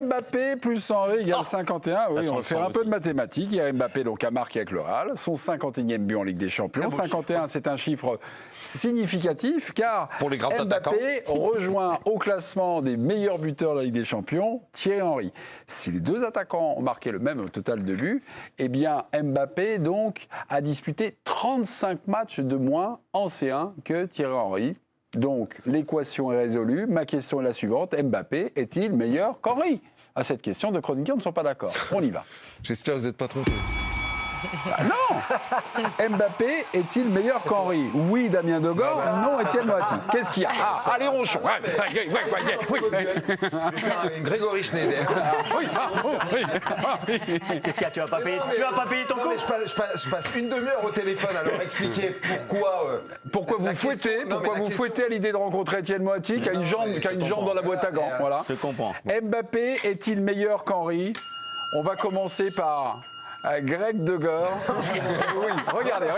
Mbappé plus Henry égale 51. Oui, on va faire un peu de mathématiques. Il y a Mbappé donc a marqué avec le Real, son 51e but en Ligue des Champions. 51, c'est un chiffre significatif car pour les grands Mbappé rejoint au classement des meilleurs buteurs de la Ligue des Champions Thierry Henry. Si les deux attaquants ont marqué le même total de buts, eh bien Mbappé donc a disputé 35 matchs de moins en C1 que Thierry Henry. Donc, l'équation est résolue. Ma question est la suivante. Mbappé est-il meilleur qu'Henry? À cette question, deux chroniqueurs ne sont pas d'accord. On y va. J'espère que vous n'êtes pas trompé. Ah non. Mbappé est-il meilleur qu'Henry? Oui, Damien Degord. Non, Étienne Moati. Qu'est-ce qu'il y a? Allez, Ronchon. Je vais faire un Grégory Schneider. Qu'est-ce qu'il y a? Tu vas pas payer ton compte? Je passe une demi-heure au téléphone à leur expliquer pourquoi vous fouettez à l'idée de rencontrer Étienne Moati qui a une jambe dans la boîte à gants. Voilà. Je comprends. Mbappé est-il meilleur qu'Henry? On va commencer par Greg Degord. Oui, regardez.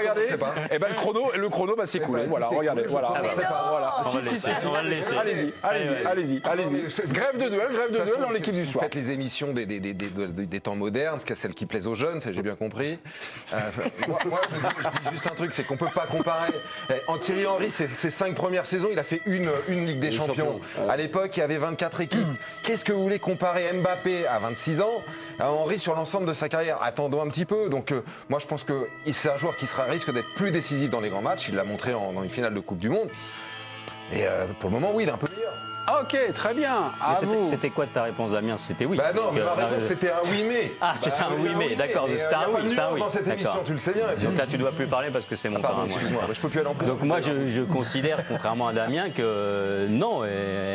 Eh ben le chrono va s'écouler. Voilà, regardez. Voilà. On va le laisser. Allez-y. Grève de duel dans l'équipe du soir. Faites les émissions des temps modernes, celles qui plaisent aux jeunes, ça j'ai bien compris. Moi je dis juste un truc, c'est qu'on peut pas comparer. En Thierry Henry, ses 5 premières saisons, il a fait une Ligue des Champions. À l'époque, il y avait 24 équipes. Qu'est-ce que vous voulez comparer Mbappé à 26 ans à Henry sur l'ensemble de sa carrière? Attendons un petit peu. Donc moi je pense que c'est un joueur qui risque d'être plus décisif dans les grands matchs. Il l'a montré dans une finale de Coupe du Monde. Et pour le moment, oui, il est un peu meilleur. Ok, très bien. C'était quoi ta réponse, Damien? C'était oui. Bah non, mais ma réponse c'était un oui mais. Ah, c'était un oui mais, d'accord. C'était un oui. Dans cette émission, tu le sais bien. Donc là, tu dois plus parler parce que c'est mon temps. Excuse-moi, je peux plus aller en prison. Donc moi, je considère, contrairement à Damien, que non,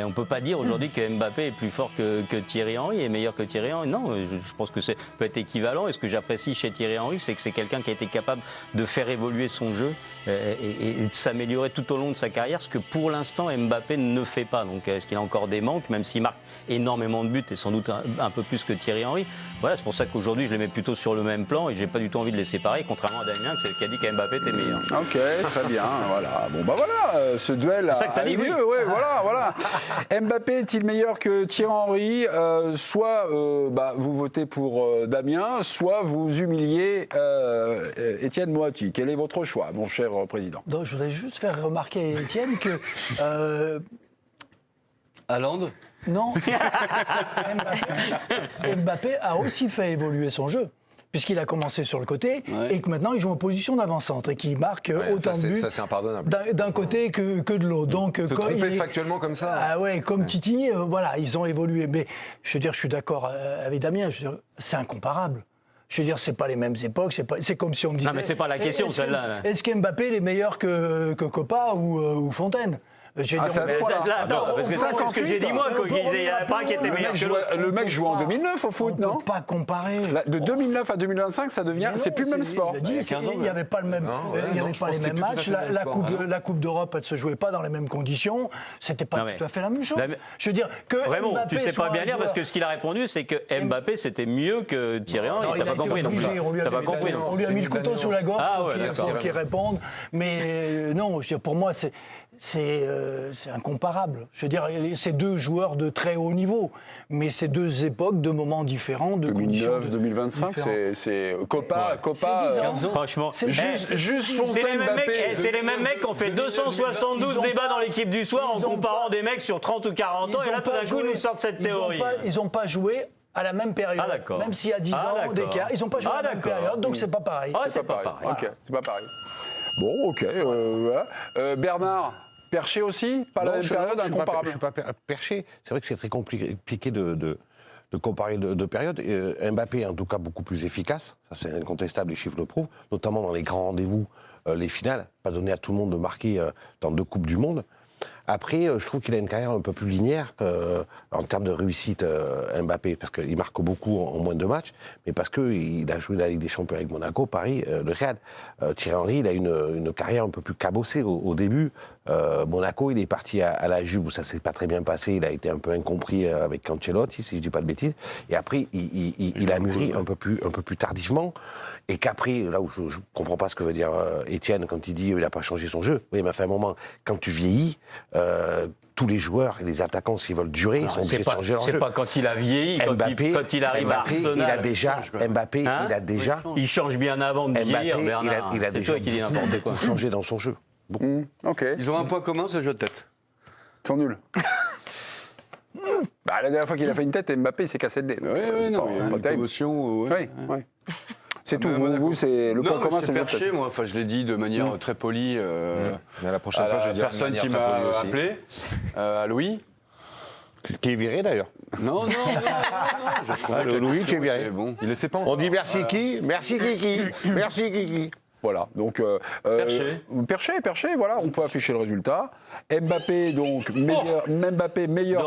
on peut pas dire aujourd'hui que Mbappé est plus fort que Thierry Henry, est meilleur que Thierry Henry. Non, je pense que c'est peut être équivalent. Et ce que j'apprécie chez Thierry Henry, c'est que c'est quelqu'un qui a été capable de faire évoluer son jeu et de s'améliorer tout au long de sa carrière, ce que pour l'instant Mbappé ne fait pas. Donc est-ce qu'il a encore des manques, même s'il marque énormément de buts et sans doute un peu plus que Thierry Henry. Voilà, c'est pour ça qu'aujourd'hui je les mets plutôt sur le même plan et j'ai pas du tout envie de les séparer, contrairement à Damien qui a dit qu'Mbappé était meilleur. Ok, très bien, voilà. Bon bah voilà, ce duel c'est ça que t'as dit, oui. Ouais, voilà. Mbappé est-il meilleur que Thierry Henry? Soit vous votez pour Damien, soit vous humiliez Étienne Moati. Quel est votre choix, mon cher président? Donc, je voudrais juste faire remarquer à Étienne que Haaland? non, Mbappé a aussi fait évoluer son jeu, puisqu'il a commencé sur le côté et que maintenant il joue en position d'avant-centre et qu'il marque autant de buts d'un côté que de l'autre. Donc, se tromper factuellement comme ça. Ah ouais, comme Titi, voilà, ils ont évolué. Mais je veux dire, je suis d'accord avec Damien, c'est incomparable. Je veux dire, c'est pas les mêmes époques, c'est comme si on me disait... Non, mais c'est pas la question, celle-là. Est-ce qu'Mbappé est meilleur que Copa ou Fontaine? Parce que ça, c'est ce que j'ai dit moi, qu'il n'y en a pas un qui était meilleur que l'autre. Le mec joue en 2009 au foot, non? On ne peut pas comparer. De 2009 à 2025, ça devient, c'est plus le même sport. Il n'y avait pas le même, il y avait pas les mêmes matchs. La Coupe d'Europe, elle ne se jouait pas dans les mêmes conditions. C'était pas tout à fait la même chose. Je veux dire que vraiment, tu sais pas bien lire parce que ce qu'il a répondu, c'est que Mbappé c'était mieux que Thierry Henry. T'as pas compris, donc on lui a mis le couteau sous la gorge pour qu'il réponde. Mais non, pour moi, c'est incomparable. Je veux dire, c'est deux joueurs de très haut niveau, mais c'est deux époques, deux moments différents, de 2009, 2025, c'est Copa. Franchement, c'est juste c'est les mêmes mecs qui ont fait 272 débats dans l'équipe du soir en comparant des mecs sur 30 ou 40 ans, et là tout d'un coup ils nous sortent cette théorie. Ils n'ont pas joué à la même période, même s'il y a 10 ans d'écart, ils n'ont pas joué à la même période, donc c'est pas pareil. C'est pas pareil. Ok, c'est pas pareil. Bon, ok, voilà. Bernard, Perché aussi? Pas la même période, incomparable? Je ne suis pas Perché. C'est vrai que c'est très compliqué de comparer deux périodes. Mbappé est en tout cas beaucoup plus efficace, ça c'est incontestable, les chiffres le prouvent, notamment dans les grands rendez-vous, les finales, pas donné à tout le monde de marquer dans 2 Coupes du Monde. Après, je trouve qu'il a une carrière un peu plus linéaire en termes de réussite, Mbappé, parce qu'il marque beaucoup en moins de matchs, mais parce qu'il a joué la Ligue des Champions avec Monaco, Paris, le Real. Thierry Henry, il a une carrière un peu plus cabossée au début, Monaco, il est parti à la Juve où ça s'est pas très bien passé. Il a été un peu incompris avec Ancelotti, si je dis pas de bêtises. Et après, il a mûri un peu plus tardivement. Et qu'après, là où je comprends pas ce que veut dire Étienne quand il dit il a pas changé son jeu. Oui, mais à un moment, quand tu vieillis, tous les joueurs et les attaquants, s'ils veulent durer, ils sont obligés de changer leur jeu. C'est pas quand il a vieilli, quand il arrive à Arsenal. Mbappé, il a déjà. Il change bien avant de vieillir, Bernard. Il a C'est déjà toi qui dis n'importe quoi. changé dans son jeu. Ok. Ils ont un point commun, ce jeu de tête. Ils sont nuls. La dernière fois qu'il a fait une tête, Mbappé il s'est cassé le nez. Oui, non, il y a une terrible. commotion. Oui. C'est tout. Vous, c'est le point commun, c'est c'est le perché, moi. Enfin, je l'ai dit de manière très polie. La prochaine fois, je vais dire personne de qui manière très polie m'a aussi. appelé, à Louis. Qui est viré d'ailleurs. Non. Je trouvais que la Louis, question tu es viré. était bon. Il le sait pas On encore. dit merci qui? Merci Kiki. Merci Kiki. Voilà, donc Perché, voilà, on peut afficher le résultat. Mbappé, donc, meilleur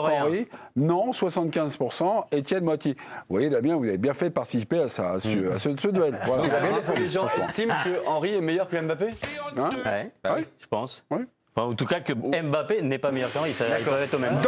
qu'Henri. Non, 75%. Étienne, moitié. Vous voyez, Damien, vous avez bien fait de participer à ce duel. Voilà. Vous avez que les gens estiment que Henry est meilleur que Mbappé? Hein Ouais, je pense. Oui. Enfin, en tout cas, que Mbappé n'est pas meilleur qu'Henri. Ça, ils peuvent être au même.